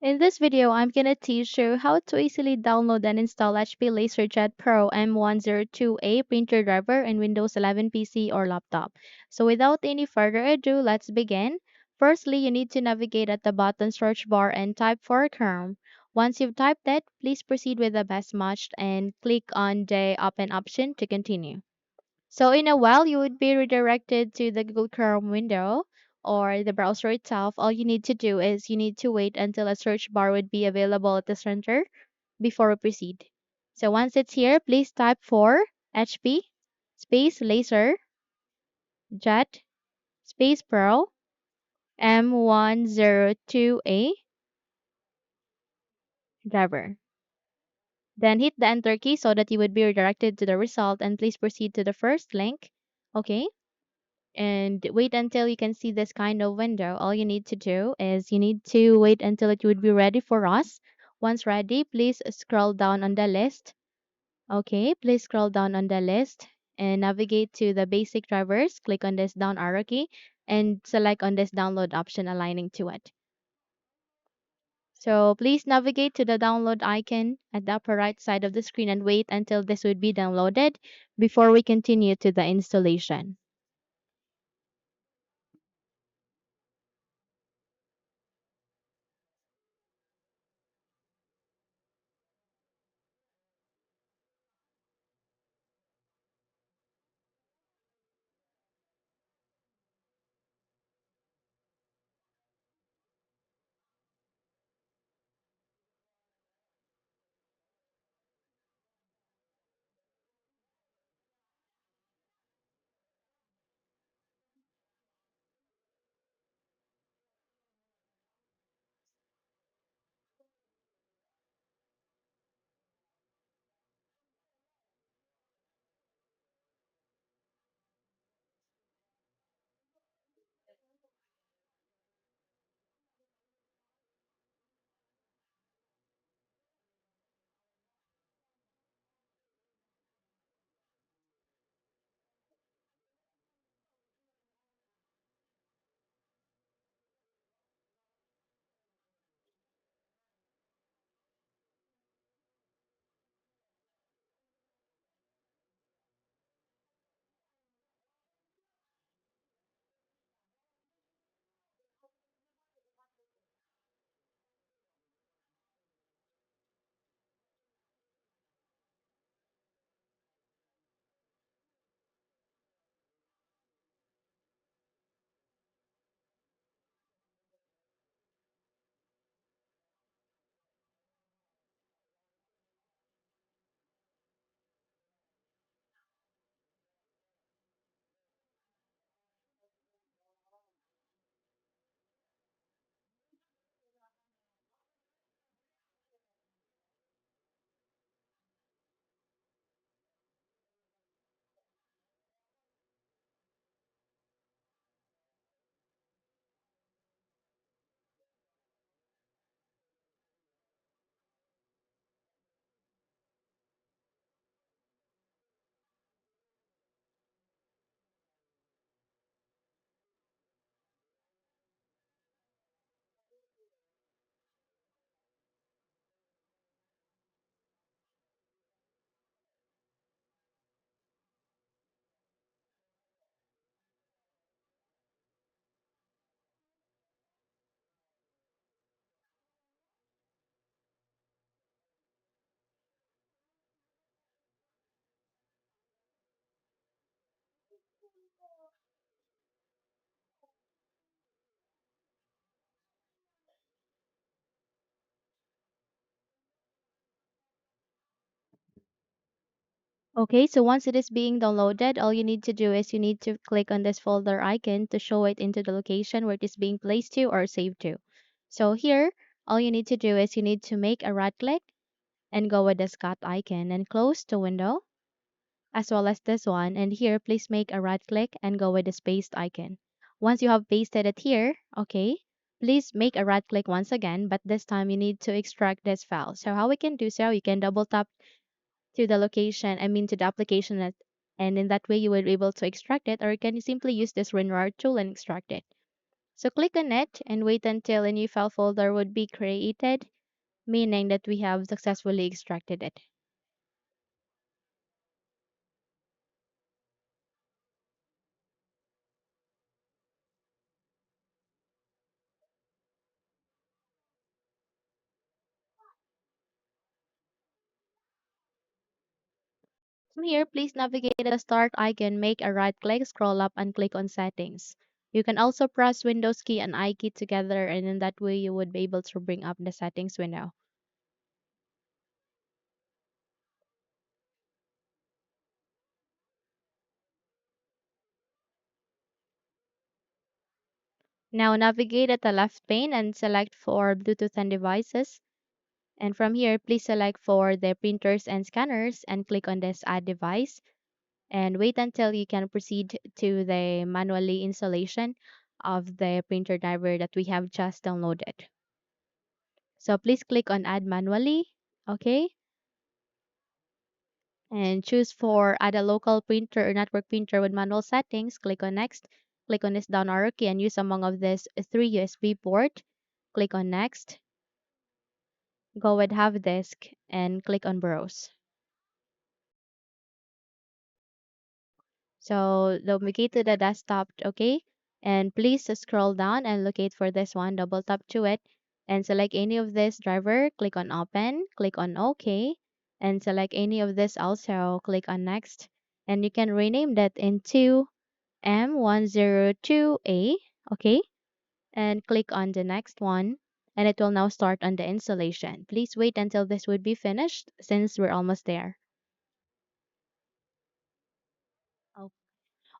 In this video, I'm gonna teach you how to easily download and install HP LaserJet Pro M102a printer driver in Windows 11 PC or laptop. So without any further ado, let's begin. Firstly, you need to navigate at the bottom search bar and type for Chrome. Once you've typed it, please proceed with the best matched and click on the open option to continue. So in a while, you would be redirected to the Google Chrome window or the browser itself. All you need to do is you need to wait until a search bar would be available at the center before we proceed. So once it's here, please type for HP space laser jet space pro M102a driver. Then hit the enter key so that you would be redirected to the result and please proceed to the first link. Okay. And wait until you can see this kind of window. All you need to do is you need to wait until it would be ready for us. Once ready, please scroll down on the list. Okay, please scroll down on the list and navigate to the basic drivers. Click on this down arrow key and select on this download option aligning to it. So please navigate to the download icon at the upper right side of the screen and wait until this would be downloaded before we continue to the installation. Okay, so once it is being downloaded, all you need to do is you need to click on this folder icon to show it into the location where it is being placed to or saved to. So here, all you need to do is you need to make a right click and go with the Scott icon and close the window as well as this one. And here, please make a right click and go with the spaced icon. Once you have pasted it here, okay, please make a right click once again, but this time you need to extract this file. So how we can do so, you can double tap to the location, I mean to the application and in that way you will be able to extract it or you can simply use this WinRAR tool and extract it. So click on it and wait until a new file folder would be created, meaning that we have successfully extracted it. From here, please navigate to the start icon, make a right click, scroll up and click on settings. You can also press Windows key and I key together, and in that way you would be able to bring up the settings window. Now navigate at the left pane and select for Bluetooth and devices. And from here, please select for the printers and scanners and click on this add device and wait until you can proceed to the manually installation of the printer driver that we have just downloaded. So please click on add manually, okay? And choose for add a local printer or network printer with manual settings. Click on next. Click on this down arrow key and use among of this three USB port. Click on next. Go with have disk and click on browse. So locate to the desktop, okay? And please scroll down and locate for this one, double tap to it and select any of this driver, click on open, click on OK, and select any of this also, click on next. And you can rename that into M102a, okay? And click on the next one and it will now start on the installation. Please wait until this would be finished since we're almost there.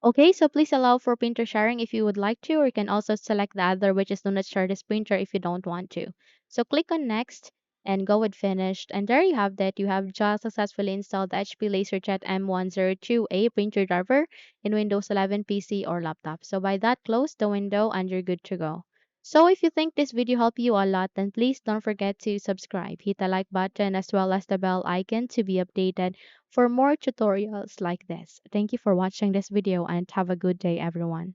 Okay, so please allow for printer sharing if you would like to, or you can also select the other, which is do not share this printer if you don't want to. So click on next and go with finished. And there you have that. You have just successfully installed the HP LaserJet M102a printer driver in Windows 11 PC or laptop. So by that, close the window and you're good to go. So if you think this video helped you a lot, then please don't forget to subscribe, hit the like button as well as the bell icon to be updated for more tutorials like this. Thank you for watching this video and have a good day everyone.